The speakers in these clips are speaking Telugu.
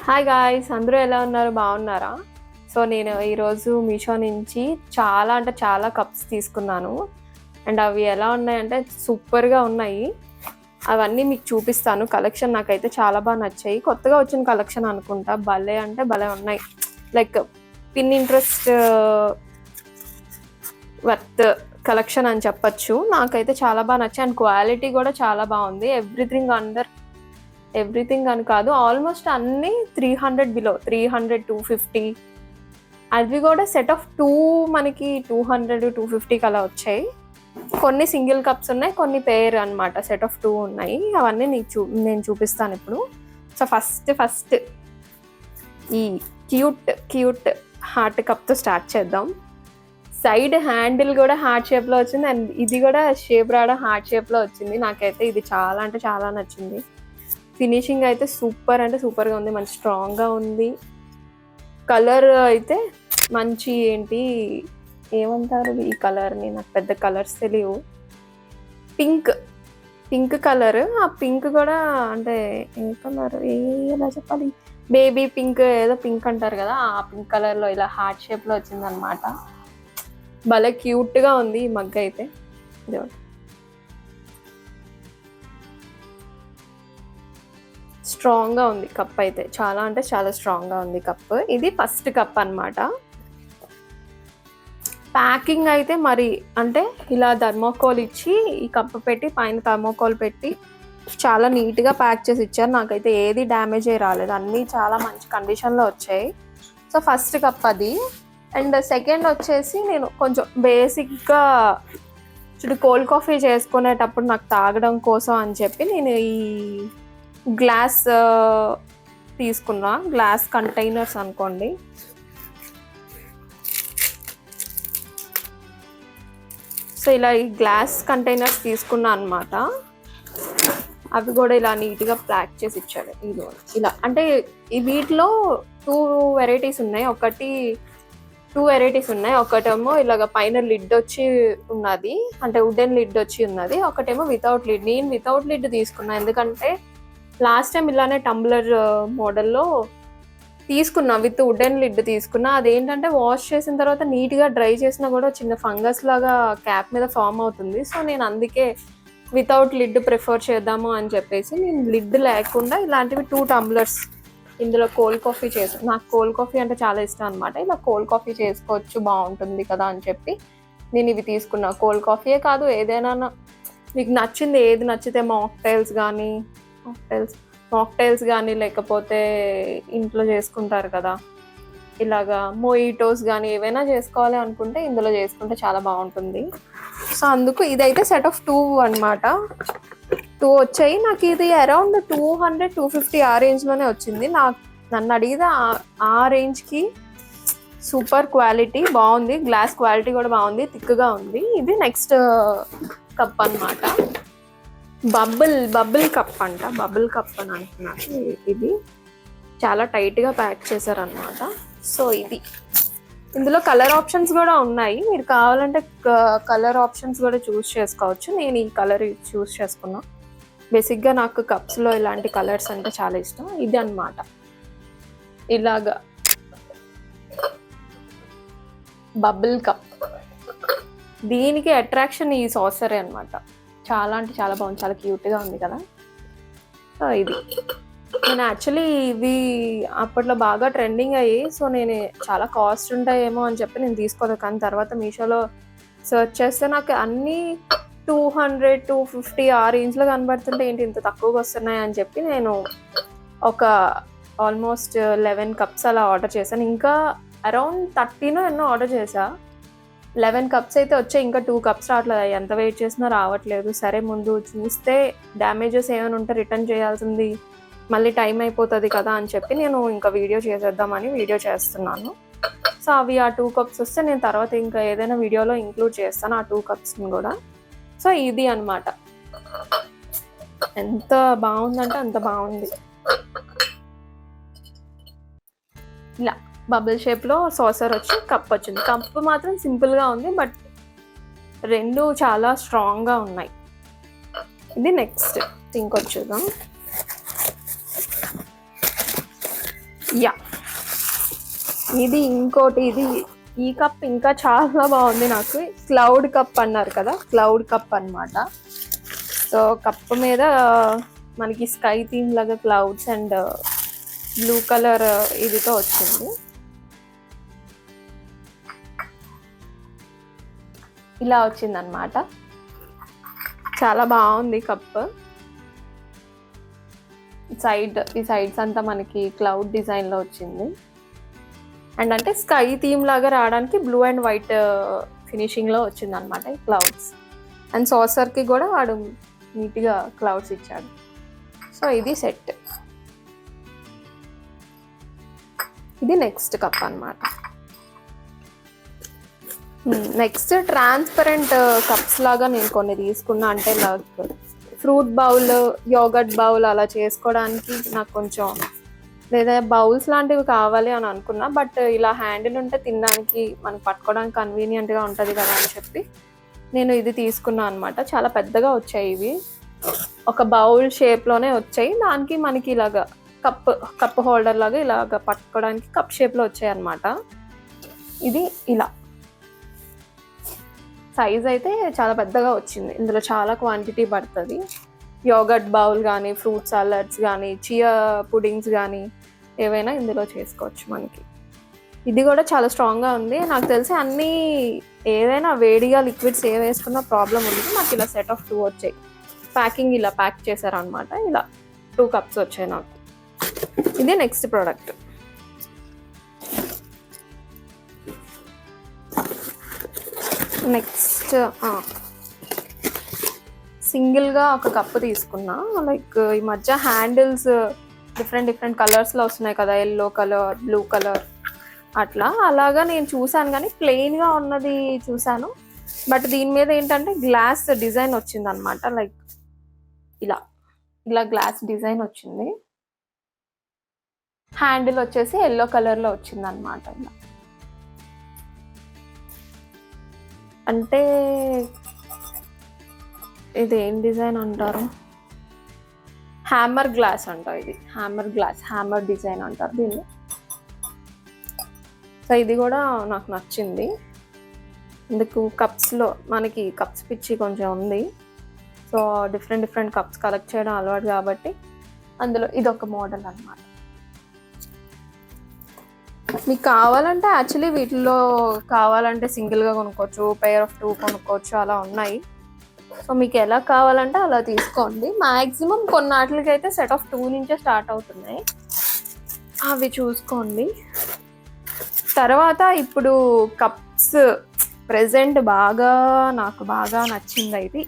హాయ్ గాయ్స్, అందరూ ఎలా ఉన్నారు? బాగున్నారా? సో నేను ఈరోజు మీషో నుంచి చాలా అంటే చాలా కప్స్ తీసుకున్నాను. అండ్ అవి ఎలా ఉన్నాయంటే సూపర్గా ఉన్నాయి. అవన్నీ మీకు చూపిస్తాను. కలెక్షన్ నాకైతే చాలా బాగా నచ్చాయి. కొత్తగా వచ్చిన కలెక్షన్ అనుకుంటా. భలే అంటే భలే ఉన్నాయి. Like pin interest worth collection అని చెప్పచ్చు. నాకైతే చాలా బాగా నచ్చాయి. అండ్ క్వాలిటీ కూడా చాలా బాగుంది. ఎవ్రీథింగ్ అని కాదు, ఆల్మోస్ట్ అన్ని 300 బిలో, 300, 250. అవి కూడా సెట్ ఆఫ్ 2 మనకి 200, 250 అలా వచ్చాయి. కొన్ని సింగిల్ కప్స్ ఉన్నాయి, కొన్ని పేర్ అనమాట. సెట్ ఆఫ్ 2 ఉన్నాయి. అవన్నీ నేను చూపిస్తాను ఇప్పుడు. సో ఫస్ట్ ఈ క్యూట్ హార్ట్ కప్తో స్టార్ట్ చేద్దాం. సైడ్ హ్యాండిల్ కూడా హార్ట్ షేప్లో వచ్చింది. అండ్ ఇది కూడా షేప్ రావడం హార్ట్ షేప్లో వచ్చింది. నాకైతే ఇది చాలా అంటే చాలా నచ్చింది. ఫినిషింగ్ అయితే సూపర్ అంటే సూపర్గా ఉంది. మంచి స్ట్రాంగ్గా ఉంది. కలర్ అయితే మంచి ఏమంటారు ఈ కలర్ని? నాకు పెద్ద కలర్స్ తెలియవు. Pink colour. ఆ పింక్ కూడా అంటే ఏ కలర్, ఎలా చెప్పాలి, బేబీ పింక్, ఏదో పింక్ అంటారు కదా, ఆ పింక్ కలర్లో ఇలా హార్ట్ షేప్లో వచ్చిందనమాట. భలే క్యూట్గా ఉంది ఈ మగ్గ అయితే. స్ట్రాంగ్గా ఉంది కప్ అయితే. చాలా అంటే చాలా స్ట్రాంగ్గా ఉంది కప్. ఇది ఫస్ట్ కప్ అనమాట. ప్యాకింగ్ అయితే మరి అంటే ఇలా థర్మోకోల్ ఇచ్చి ఈ కప్ పెట్టి పైన థర్మోకోల్ పెట్టి చాలా నీట్గా ప్యాక్ చేసి ఇచ్చారు. నాకైతే ఏది డ్యామేజ్ అయ్యి రాలేదు. అన్నీ చాలా మంచి కండిషన్లో వచ్చాయి. సో ఫస్ట్ కప్ అది. అండ్ సెకండ్ వచ్చేసి నేను కొంచెం బేసిక్గా కోల్డ్ కాఫీ చేసుకునేటప్పుడు నాకు తాగడం కోసం అని చెప్పి నేను ఈ గ్లాస్ తీసుకున్నా. గ్లాస్ కంటైనర్స్ అనుకోండి. సో ఇలా ఈ గ్లాస్ కంటైనర్స్ తీసుకున్నా అనమాట. అవి కూడా ఇలా నీట్గా ప్యాక్ చేసి ఇచ్చాడు. ఇలా అంటే వీటిలో 2 వెరైటీస్ ఉన్నాయి. 2 వెరైటీస్ ఉన్నాయి. ఒకటేమో ఇలాగ పైన లిడ్ వచ్చి ఉన్నది, అంటే వుడెన్ లిడ్ వచ్చి ఉన్నది. ఒకటేమో వితౌట్ లిడ్. నేను వితౌట్ లిడ్ తీసుకున్నా, ఎందుకంటే లాస్ట్ టైం ఇలానే టంబ్లర్ మోడల్లో తీసుకున్నా, విత్ వుడెన్ లిడ్ తీసుకున్నా. అదేంటంటే వాష్ చేసిన తర్వాత నీట్గా డ్రై చేసినా కూడా చిన్న ఫంగస్ లాగా క్యాప్ మీద ఫామ్ అవుతుంది. సో నేను అందుకే వితౌట్ లిడ్ ప్రిఫర్ చేద్దాము అని చెప్పేసి నేను లిడ్ లేకుండా ఇలాంటివి 2 టంబ్లర్స్ ఇందులో కోల్డ్ కాఫీ నాకు కోల్డ్ కాఫీ అంటే చాలా ఇష్టం అనమాట. ఇలా కోల్డ్ కాఫీ చేసుకోవచ్చు, బాగుంటుంది కదా అని చెప్పి నేను ఇవి తీసుకున్నా. కోల్డ్ కాఫీయే కాదు, ఏదైనా మీకు నచ్చింది, ఏది నచ్చితే మాక్టైల్స్ కానీ లేకపోతే ఇంట్లో చేసుకుంటారు కదా, ఇలాగా మొయిటోస్ కానీ ఏవైనా చేసుకోవాలి అనుకుంటే ఇందులో చేసుకుంటే చాలా బాగుంటుంది. సో అందుకు ఇదైతే సెట్ ఆఫ్ 2 అనమాట. 2 వచ్చాయి. నాకు ఇది అరౌండ్ 200, 250 ఆ రేంజ్లోనే వచ్చింది. నన్ను అడిగితే ఆ రేంజ్కి సూపర్ క్వాలిటీ, బాగుంది. గ్లాస్ క్వాలిటీ కూడా బాగుంది, థిక్గా ఉంది. ఇది నెక్స్ట్ కప్ అనమాట. బబుల్ కప్ అంట. బబుల్ కప్ అని అంటున్నాను. ఇది చాలా టైట్గా ప్యాక్ చేశారనమాట. సో ఇందులో కలర్ ఆప్షన్స్ కూడా ఉన్నాయి. మీరు కావాలంటే కలర్ ఆప్షన్స్ కూడా చూస్ చేసుకోవచ్చు. నేను ఈ కలర్ చూస్ చేసుకున్నా. బేసిక్గా నాకు కప్స్లో ఇలాంటి కలర్స్ అంటే చాలా ఇష్టం. ఇది అన్నమాట. ఇలాగా బబుల్ కప్. దీనికి అట్రాక్షన్ ఈ సాసరే అనమాట. చాలా అంటే చాలా బాగుంది, చాలా క్యూట్గా ఉంది కదా. సో ఇది నేను యాక్చువల్లీ ఇవి అప్పట్లో బాగా ట్రెండింగ్ అయ్యి, సో నేను చాలా కాస్ట్ ఉంటాయేమో అని చెప్పి నేను తీసుకోలేదు. కానీ తర్వాత మీషోలో సెర్చ్ చేస్తే నాకు అన్నీ 200, 250 ఆ రేంజ్లో కనబడుతుంటే ఏంటి ఇంత తక్కువగా వస్తున్నాయి అని చెప్పి నేను ఒక ఆల్మోస్ట్ 11 కప్స్ అలా ఆర్డర్ చేశాను. ఇంకా అరౌండ్ 13 ఎన్నో ఆర్డర్ చేశా. 11 కప్స్ అయితే వచ్చాయి. ఇంకా 2 కప్స్ రావట్లేదు. ఎంత వెయిట్ చేసినా రావట్లేదు. సరే ముందు చూస్తే డ్యామేజెస్ ఏమైనా ఉంటే రిటర్న్ చేయాల్సింది, మళ్ళీ టైం అయిపోతుంది కదా అని చెప్పి నేను ఇంకా వీడియో చేసేద్దామని వీడియో చేస్తున్నాను. సో అవి ఆ 2 కప్స్ వస్తే నేను తర్వాత ఇంకా ఏదైనా వీడియోలో ఇంక్లూడ్ చేస్తాను ఆ 2 కప్స్ని కూడా. సో ఇది అనమాట. ఎంత బాగుందంటే అంత బాగుంది. ఇలా బబుల్ షేప్లో సాసర్ వచ్చి కప్ వచ్చింది. కప్ మాత్రం సింపుల్గా ఉంది, బట్ 2 చాలా స్ట్రాంగ్గా ఉన్నాయి. ఇది నెక్స్ట్ ఇంకొచ్చేద్దాం. యా, ఇది ఇంకోటి. ఈ కప్ ఇంకా చాలా బాగుంది. నాకు క్లౌడ్ కప్ అన్నారు కదా, క్లౌడ్ కప్ అన్నమాట. సో కప్ మీద మనకి స్కై థీమ్ లాగా క్లౌడ్స్ అండ్ బ్లూ కలర్ ఇదితో వచ్చింది. ఇలా వచ్చింది అనమాట. చాలా బాగుంది కప్. ఈ సైడ్స్ అంతా మనకి క్లౌడ్ డిజైన్ లో వచ్చింది. అండ్ అంటే స్కై థీమ్ లాగా రావడానికి బ్లూ అండ్ వైట్ ఫినిషింగ్ లో వచ్చింది అనమాట ఈ క్లౌడ్స్. అండ్ సాసర్ కి కూడా వాడు నీట్ గా క్లౌడ్స్ ఇచ్చాడు. సో ఇది సెట్. ఇది నెక్స్ట్ కప్ అన్నమాట. నెక్స్ట్ ట్రాన్స్పరెంట్ కప్స్ లాగా నేను కొన్ని తీసుకున్నా. అంటే ఫ్రూట్ బౌల్, యోగర్ట్ బౌల్ అలా చేసుకోవడానికి నాకు కొంచెం, లేదా బౌల్స్ లాంటివి కావాలి అని అనుకున్నా. బట్ ఇలా హ్యాండిల్ ఉంటే తినడానికి మనకు పట్టుకోవడానికి కన్వీనియంట్గా ఉంటుంది కదా అని చెప్పి నేను ఇది తీసుకున్నా అనమాట. చాలా పెద్దగా వచ్చాయి ఇవి, ఒక బౌల్ షేప్లోనే వచ్చాయి. దానికి మనకి ఇలాగా కప్ హోల్డర్ లాగా ఇలాగ పట్టుకోవడానికి కప్ షేప్లో వచ్చాయి అనమాట. ఇది ఇలా సైజ్ అయితే చాలా పెద్దగా వచ్చింది. ఇందులో చాలా క్వాంటిటీ పడుతుంది. యోగర్ట్ బౌల్ కానీ, ఫ్రూట్ సాలడ్స్ కానీ, చియా పుడింగ్స్ కానీ ఏవైనా ఇందులో చేసుకోవచ్చు మనకి. ఇది కూడా చాలా స్ట్రాంగ్గా ఉంది. నాకు తెలిసి అన్నీ ఏదైనా వేడిగా లిక్విడ్స్ ఏ వేసుకున్నా ప్రాబ్లం ఉంది. నాకు ఇలా సెట్ ఆఫ్ 2 వచ్చాయి. ప్యాకింగ్ ఇలా ప్యాక్ చేశారనమాట. ఇలా 2 కప్స్ వచ్చాయి నాకు. ఇది నెక్స్ట్ ప్రోడక్ట్. నెక్స్ట్ సింగిల్గా ఒక కప్పు తీసుకున్నా. లైక్ ఈ మధ్య హ్యాండిల్స్ డిఫరెంట్ కలర్స్లో వస్తున్నాయి కదా, ఎల్లో కలర్, బ్లూ కలర్ అట్లా. అలాగా నేను చూసాను కానీ ప్లెయిన్గా ఉన్నది చూసాను. బట్ దీని మీద ఏంటంటే గ్లాస్ డిజైన్ వచ్చింది అనమాట. లైక్ ఇలా గ్లాస్ డిజైన్ వచ్చింది. హ్యాండిల్ వచ్చేసి ఎల్లో కలర్లో వచ్చింది అనమాట. ఇలా అంటే ఇది ఏం డిజైన్ అంటారు, హ్యామర్ గ్లాస్ అంటారు. ఇది హ్యామర్ డిజైన్ అంటారు దీన్ని. సో ఇది కూడా నాకు నచ్చింది. ఇందుకు కప్స్లో మనకి కప్స్ పిచ్చి కొంచెం ఉంది. సో డిఫరెంట్ కప్స్ కలెక్ట్ చేయడం అలవాటు కాబట్టి అందులో ఇదొక మోడల్ అన్నమాట. మీకు కావాలంటే యాక్చువల్లీ వీటిలో కావాలంటే సింగిల్గా కొనుక్కోవచ్చు, పెయిర్ ఆఫ్ 2 కొనుక్కోవచ్చు, అలా ఉన్నాయి. సో మీకు ఎలా కావాలంటే అలా తీసుకోండి. మ్యాక్సిమం కొన్నాటికి అయితే సెట్ ఆఫ్ 2 నుంచే స్టార్ట్ అవుతున్నాయి, అవి చూసుకోండి. తర్వాత ఇప్పుడు కప్స్ ప్రెజెంట్ నాకు బాగా నచ్చింది అయితే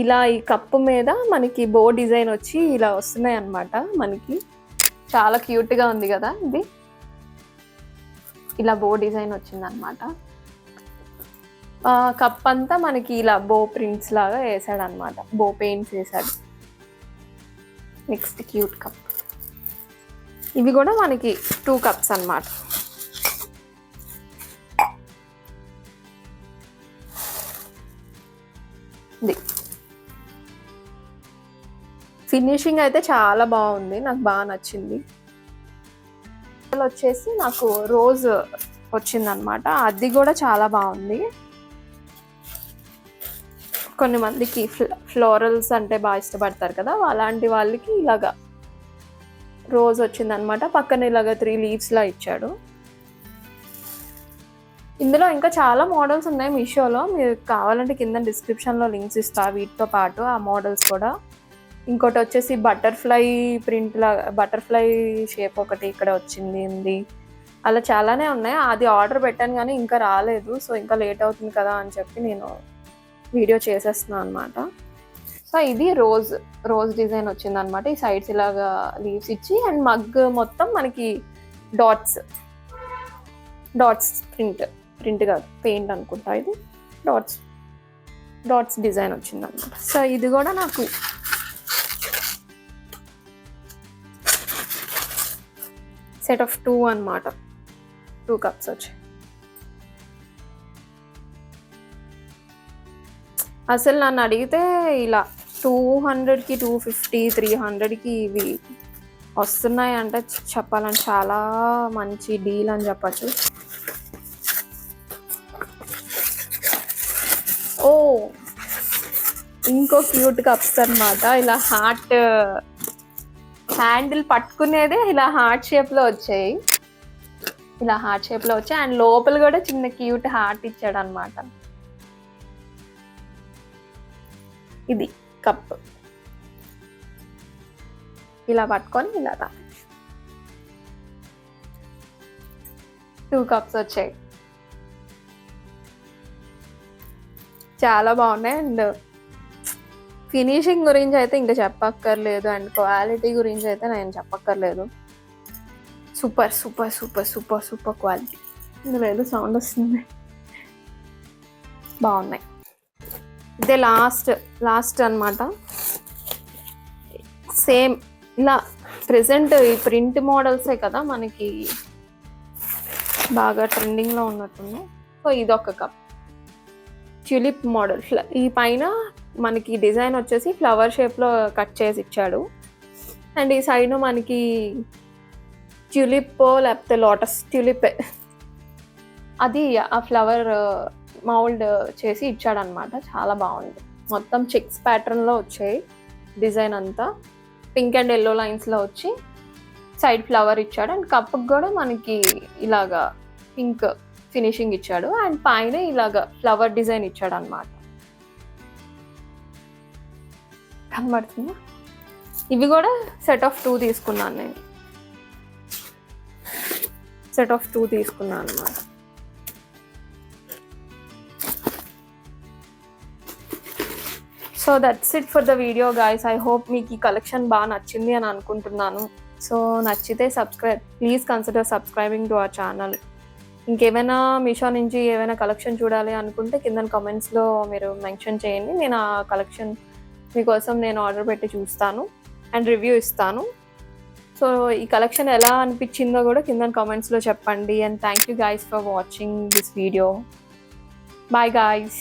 ఇలా ఈ కప్పు మీద మనకి బో డిజైన్ వచ్చి ఇలా వస్తున్నాయి అన్నమాట. మనకి చాలా క్యూట్గా ఉంది కదా ఇది. ఇలా బో డిజైన్ వచ్చింది అనమాట. కప్ అంతా మనకి ఇలా బో ప్రింట్స్ లాగా వేసాడు అనమాట, బో పెయింట్స్ వేసాడు. Next cute cup. ఇవి కూడా మనకి 2 కప్స్ అన్నమాట. ఇది ఫినిషింగ్ అయితే చాలా బాగుంది, నాకు బాగా నచ్చింది. వచ్చేసి నాకు రోజ్ వచ్చిందనమాట. అది కూడా చాలా బాగుంది. కొన్ని మందికి ఫ్లోరల్స్ అంటే బాగా ఇష్టపడతారు కదా, అలాంటి వాళ్ళకి ఇలాగా రోజ్ వచ్చిందనమాట. పక్కన ఇలాగా 3 లీవ్స్ లా ఇచ్చాడు. ఇందులో ఇంకా చాలా మోడల్స్ ఉన్నాయి మీషోలో. మీరు కావాలంటే కింద డిస్క్రిప్షన్లో లింక్స్ ఇస్తా వీటితో పాటు ఆ మోడల్స్ కూడా. ఇంకోటి వచ్చేసి బటర్ఫ్లై ప్రింట్ లాగా, బటర్ఫ్లై షేప్ ఒకటి ఇక్కడ వచ్చింది. అలా చాలానే ఉన్నాయి. అది ఆర్డర్ పెట్టాను కానీ ఇంకా రాలేదు. సో ఇంకా లేట్ అవుతుంది కదా అని చెప్పి నేను వీడియో చేసేస్తున్నాను అనమాట. సో ఇది రోజ్ డిజైన్ వచ్చింది అనమాట. ఈ సైడ్స్ ఇలాగా లీవ్స్ ఇచ్చి, అండ్ మగ్ మొత్తం మనకి డాట్స్ ప్రింట్ కాదు, పెయింట్ అనుకుంటా. ఇది డాట్స్ డిజైన్ వచ్చింది అనమాట. సో ఇది కూడా నాకు సెట్ ఆఫ్ 2 అనమాట. 2 కప్స్ వచ్చాయి. అసలు నన్ను అడిగితే ఇలా 200కి 250 300కి ఇవి వస్తున్నాయి అంటే చెప్పాలంటే చాలా మంచి డీల్ అని చెప్పచ్చు. ఓ ఇంకో క్యూట్ కప్స్ అన్నమాట. ఇలా హార్ట్ హ్యాండిల్ పట్టుకునేదే ఇలా హార్ట్ షేప్లో వచ్చాయి. ఇలా హార్ట్ షేప్లో వచ్చాయి అండ్ లోపల కూడా చిన్న క్యూట్ హార్ట్ ఇచ్చాడు అనమాట. ఇది కప్ ఇలా పట్టుకొని ఇలా 2 కప్స్ వచ్చాయి. చాలా బాగున్నాయి అండ్ ఫినిషింగ్ గురించి అయితే ఇంకా చెప్పక్కర్లేదు అండ్ క్వాలిటీ గురించి అయితే నేను చెప్పక్కర్లేదు. Super super super super super quality. ఇందులో ఏదో సౌండ్ వస్తుంది. బాగున్నాయి. ఇదే లాస్ట్ అన్నమాట. సేమ్ ఇలా ప్రెసెంట్ ఈ ప్రింట్ మోడల్సే కదా మనకి బాగా ట్రెండింగ్లో ఉన్నట్టుంది. సో ఇదొక కప్ ట్యూలిప్ మోడల్. ఈ పైన మనకి డిజైన్ వచ్చేసి ఫ్లవర్ షేప్లో కట్ చేసి ఇచ్చాడు అండ్ ఈ సైడ్ మనకి ట్యూలిప్ లేకపోతే లోటస్ ట్యూలిప్ అది ఆ ఫ్లవర్ మౌల్డ్ చేసి ఇచ్చాడనమాట. చాలా బాగుంది. మొత్తం చెక్స్ ప్యాటర్న్లో వచ్చాయి. డిజైన్ అంతా పింక్ అండ్ ఎల్లో లైన్స్లో వచ్చి సైడ్ ఫ్లవర్ ఇచ్చాడు అండ్ కప్కి కూడా మనకి ఇలాగా పింక్ ఫినిషింగ్ ఇచ్చాడు అండ్ పైన ఇలాగా ఫ్లవర్ డిజైన్ ఇచ్చాడు అనమాట. కనబడుతుందా? ఇవి కూడా సెట్ ఆఫ్ 2 తీసుకున్నాను నేను. సెట్ ఆఫ్ 2 తీసుకున్నాను అనమాట. So that's it for the video guys. I hope మీకు ఈ కలెక్షన్ బాగా నచ్చింది అని అనుకుంటున్నాను. సో నచ్చితే please consider subscribing to our channel. ఇంకేమైనా మీషో నుంచి ఏమైనా కలెక్షన్ చూడాలి అనుకుంటే కింద కామెంట్స్లో మీరు మెన్షన్ చేయండి. నేను ఆ కలెక్షన్ మీకోసం నేను ఆర్డర్ పెట్టి చూస్తాను అండ్ రివ్యూ ఇస్తాను. సో ఈ కలెక్షన్ ఎలా అనిపించిందో కూడా కింద కామెంట్స్లో చెప్పండి. And thank you guys for watching this video. Bye guys.